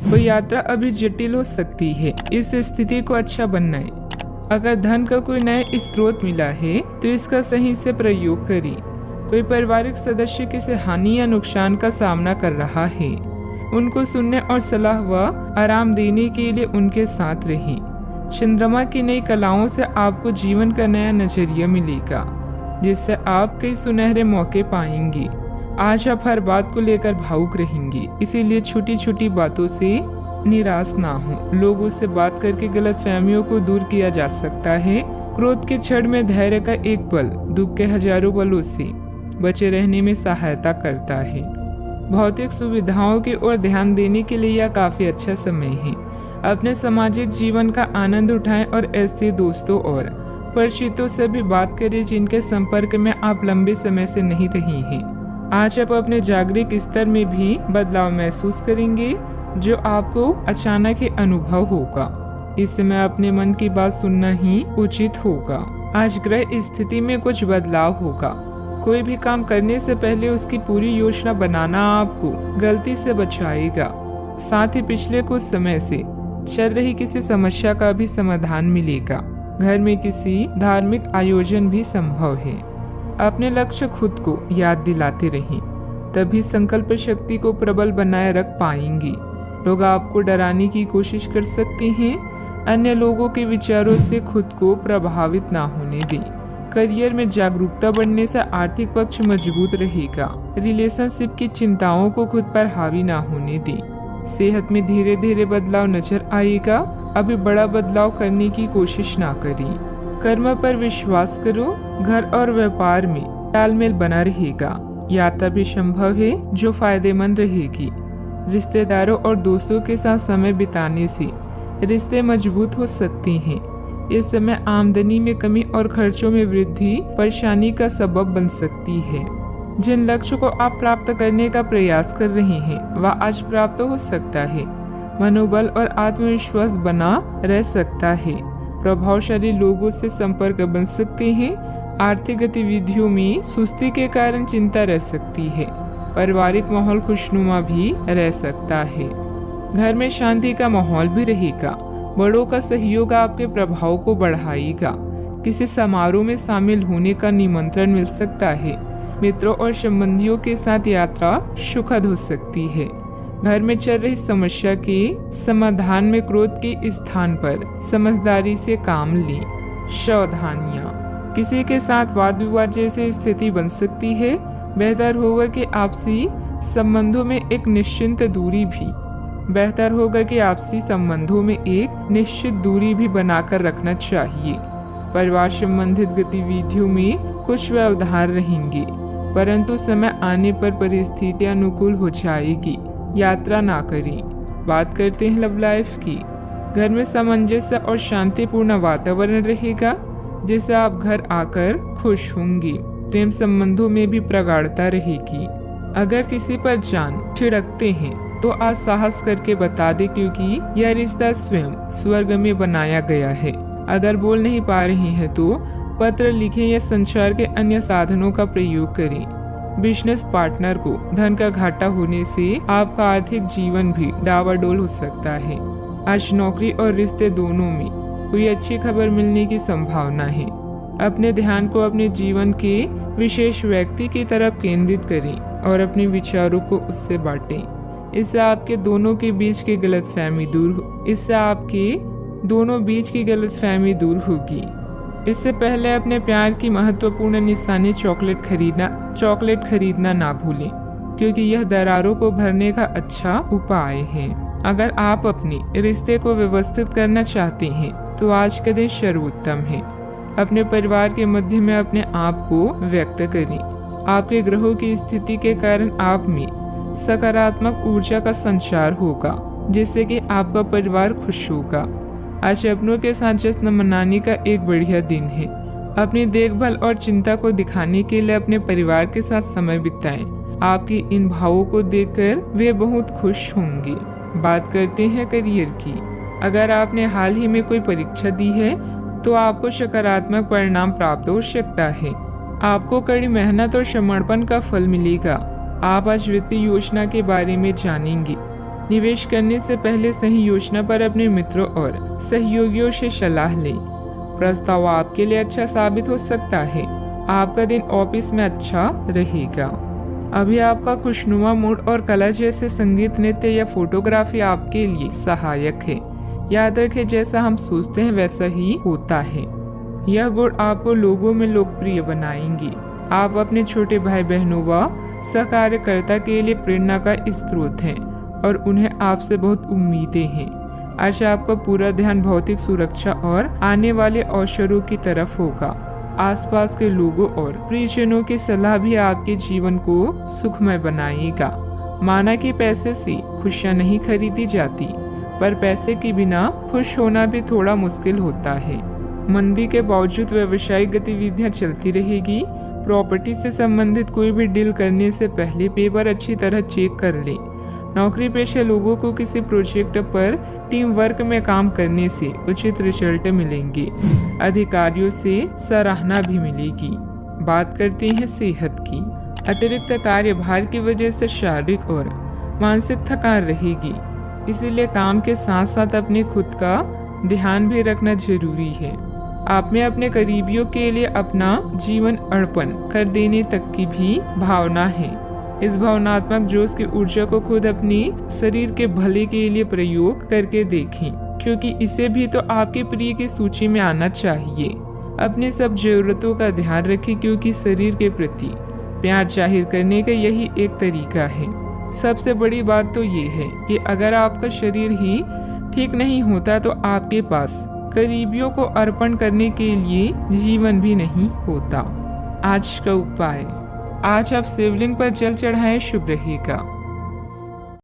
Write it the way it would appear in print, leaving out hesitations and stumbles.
कोई यात्रा अभी जटिल हो सकती है, इस स्थिति को अच्छा बनाएं। अगर धन का कोई नया स्रोत मिला है तो इसका सही से प्रयोग करें। कोई पारिवारिक सदस्य किसी हानि या नुकसान का सामना कर रहा है, उनको सुनने और सलाह व आराम देने के लिए उनके साथ रहें। चंद्रमा की नई कलाओं से आपको जीवन का नया नजरिया मिलेगा, जिससे आप कई सुनहरे मौके पाएंगे। आज आप हर बात को लेकर भावुक रहेंगे, इसीलिए छोटी छोटी बातों से निराश ना हो। लोगों से बात करके गलतफहमियों को दूर किया जा सकता है। क्रोध के क्षण में धैर्य का एक पल दुख के हजारों पलों से बचे रहने में सहायता करता है। भौतिक सुविधाओं की ओर ध्यान देने के लिए यह काफी अच्छा समय है। अपने सामाजिक जीवन का आनंद उठाएं और ऐसे दोस्तों और परिचितों से भी बात करें जिनके संपर्क में आप लंबे समय से नहीं रही हैं। आज आप अपने जागरूक स्तर में भी बदलाव महसूस करेंगे, जो आपको अचानक ही अनुभव होगा। इस समय अपने मन की बात सुनना ही उचित होगा। आज ग्रह स्थिति में कुछ बदलाव होगा। कोई भी काम करने से पहले उसकी पूरी योजना बनाना आपको गलती से बचाएगा। साथ ही पिछले कुछ समय से चल रही किसी समस्या का भी समाधान मिलेगा। घर में किसी धार्मिक आयोजन भी संभव है। अपने लक्ष्य खुद को याद दिलाते रहें, तभी संकल्प शक्ति को प्रबल बनाए रख पाएंगे। लोग आपको डराने की कोशिश कर सकते हैं। अन्य लोगों के विचारों से खुद को प्रभावित ना होने दें। करियर में जागरूकता बढ़ने से आर्थिक पक्ष मजबूत रहेगा। रिलेशनशिप की चिंताओं को खुद पर हावी ना होने दें। सेहत में धीरे धीरे बदलाव नजर आएगा। अभी बड़ा बदलाव करने की कोशिश ना करें। कर्म पर विश्वास करो। घर और व्यापार में तालमेल बना रहेगा। यात्रा भी संभव है जो फायदेमंद रहेगी। रिश्तेदारों और दोस्तों के साथ समय बिताने से रिश्ते मजबूत हो सकते हैं। इस समय आमदनी में कमी और खर्चों में वृद्धि परेशानी का सबब बन सकती है। जिन लक्ष्य को आप प्राप्त करने का प्रयास कर रहे हैं वह आज प्राप्त हो सकता है। मनोबल और आत्मविश्वास बना रह सकता है। प्रभावशाली लोगों से संपर्क बन सकते हैं। आर्थिक गतिविधियों में सुस्ती के कारण चिंता रह सकती है। पारिवारिक माहौल खुशनुमा भी रह सकता है। घर में शांति का माहौल भी रहेगा। बड़ों का सहयोग आपके प्रभाव को बढ़ाएगा। किसी समारोह में शामिल होने का निमंत्रण मिल सकता है। मित्रों और संबंधियों के साथ यात्रा सुखद हो सकती है। घर में चल रही समस्या के समाधान में क्रोध के स्थान पर समझदारी से काम लें। सावधानियां, किसी के साथ वाद विवाद जैसी स्थिति बन सकती है। बेहतर होगा कि आपसी संबंधों में एक निश्चित दूरी भी बनाकर रखना चाहिए। परिवार संबंधित गतिविधियों में कुछ व्यवधान रहेंगे, परंतु समय आने पर परिस्थितियां अनुकूल हो जाएगी। यात्रा ना करें। बात करते हैं लव लाइफ की। घर में सामंजस्य और शांतिपूर्ण वातावरण रहेगा, जिससे आप घर आकर खुश होंगे। प्रेम संबंधों में भी प्रगाढ़ता रहेगी। अगर किसी पर जान छिड़कते हैं तो आज साहस करके बता दे, क्योंकि यह रिश्ता स्वयं स्वर्ग में बनाया गया है। अगर बोल नहीं पा रहे हैं तो पत्र लिखें या संचार के अन्य साधनों का प्रयोग करें। बिजनेस पार्टनर को धन का घाटा होने से आपका आर्थिक जीवन भी डावाडोल हो सकता है। आज नौकरी और रिश्ते दोनों में कोई अच्छी खबर मिलने की संभावना है। अपने ध्यान को अपने जीवन के विशेष व्यक्ति की तरफ केंद्रित करें और अपने विचारों को उससे बांटें। इससे आपके दोनों बीच की गलतफहमी दूर होगी। इससे पहले अपने प्यार की महत्वपूर्ण निशानी चॉकलेट खरीदना ना भूलें, क्योंकि यह दरारों को भरने का अच्छा उपाय है। अगर आप अपने रिश्ते को व्यवस्थित करना चाहते हैं तो आज का दिन सर्वोत्तम है। अपने परिवार के मध्य में अपने आप को व्यक्त करें। आपके ग्रहों की स्थिति के कारण आप में सकारात्मक ऊर्जा का संचार होगा, जिससे कि आपका परिवार खुश होगा। आज अपनों के साथ जश्न मनाने का एक बढ़िया दिन है। अपनी देखभाल और चिंता को दिखाने के लिए अपने परिवार के साथ समय बिताएं। आपके इन भावों को देखकर वे बहुत खुश होंगे। बात करते हैं करियर की। अगर आपने हाल ही में कोई परीक्षा दी है तो आपको सकारात्मक परिणाम प्राप्त हो सकता है। आपको कड़ी मेहनत और समर्पण का फल मिलेगा। आप आज वित्तीय योजना के बारे में जानेंगे। निवेश करने से पहले सही योजना पर अपने मित्रों और सहयोगियों से सलाह लें। प्रस्ताव आपके लिए अच्छा साबित हो सकता है। आपका दिन ऑफिस में अच्छा रहेगा। अभी आपका खुशनुमा मूड और कला जैसे संगीत, नृत्य या फोटोग्राफी आपके लिए सहायक है। याद रखें, जैसा हम सोचते हैं वैसा ही होता है। यह गुण आपको लोगों में लोकप्रिय बनाएंगे। आप अपने छोटे भाई बहनों व सहकार्यकर्ता के लिए प्रेरणा का स्रोत हैं और उन्हें आपसे बहुत उम्मीदें हैं। आज आपका पूरा ध्यान भौतिक सुरक्षा और आने वाले अवसरों की तरफ होगा। आसपास के लोगों और प्रियजनों की सलाह भी आपके जीवन को सुखमय बनाएगा। माना कि पैसे से खुशियां नहीं खरीदी जाती, पर पैसे के बिना खुश होना भी थोड़ा मुश्किल होता है। मंदी के बावजूद व्यवसायिक गतिविधियां चलती रहेगी। प्रॉपर्टी से संबंधित कोई भी डील करने से पहले पेपर अच्छी तरह चेक कर ले। नौकरी पेशे लोगों को किसी प्रोजेक्ट पर टीम वर्क में काम करने से उचित रिजल्ट मिलेंगे। अधिकारियों से सराहना भी मिलेगी। बात करते हैं सेहत की। अतिरिक्त कार्यभार की वजह से शारीरिक और मानसिक थकान रहेगी, इसीलिए काम के साथ साथ अपने खुद का ध्यान भी रखना जरूरी है। आप में अपने करीबियों के लिए अपना जीवन अर्पण कर देने तक की भी भावना है। इस भावनात्मक जोश की ऊर्जा को खुद अपनी शरीर के भले के लिए प्रयोग करके देखें, क्योंकि इसे भी तो आपके प्रिय की सूची में आना चाहिए। अपनी सब जरूरतों का ध्यान रखें, क्योंकि शरीर के प्रति प्यार जाहिर करने का यही एक तरीका है। सबसे बड़ी बात तो ये है कि अगर आपका शरीर ही ठीक नहीं होता तो आपके पास करीबियों को अर्पण करने के लिए जीवन भी नहीं होता। आज का उपाय, आज आप शिवलिंग पर जल चढ़ाएं, शुभ रहेगा।